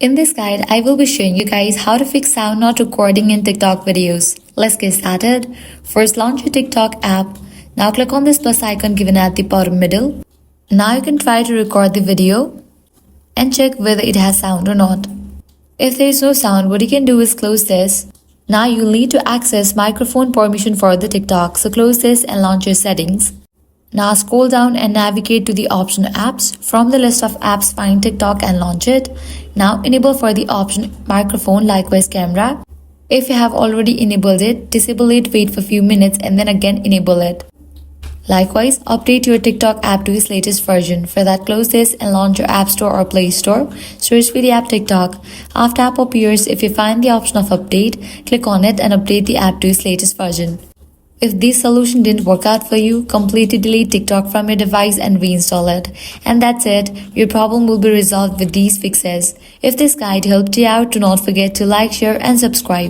In this guide, I will be showing you guys how to fix sound not recording in TikTok videos. Let's get started. First, launch your TikTok app. Now click on this plus icon given at the bottom middle. Now you can try to record the video and check whether it has sound or not. If there is no sound, what you can do is close this. Now you'll need to access microphone permission for the TikTok, so close this and launch your settings. Now scroll down and navigate to the option apps. From the list of apps, find TikTok and launch it. Now enable for the option microphone, likewise camera. If you have already enabled it, disable it, wait for a few minutes and then again enable it. Likewise, update your TikTok app to its latest version. For that, close this and launch your App Store or Play Store. Search for the app TikTok. After app appears, if you find the option of update, click on it and update the app to its latest version. If this solution didn't work out for you, completely delete TikTok from your device and reinstall it. And that's it. Your problem will be resolved with these fixes. If this guide helped you out, do not forget to like, share and subscribe.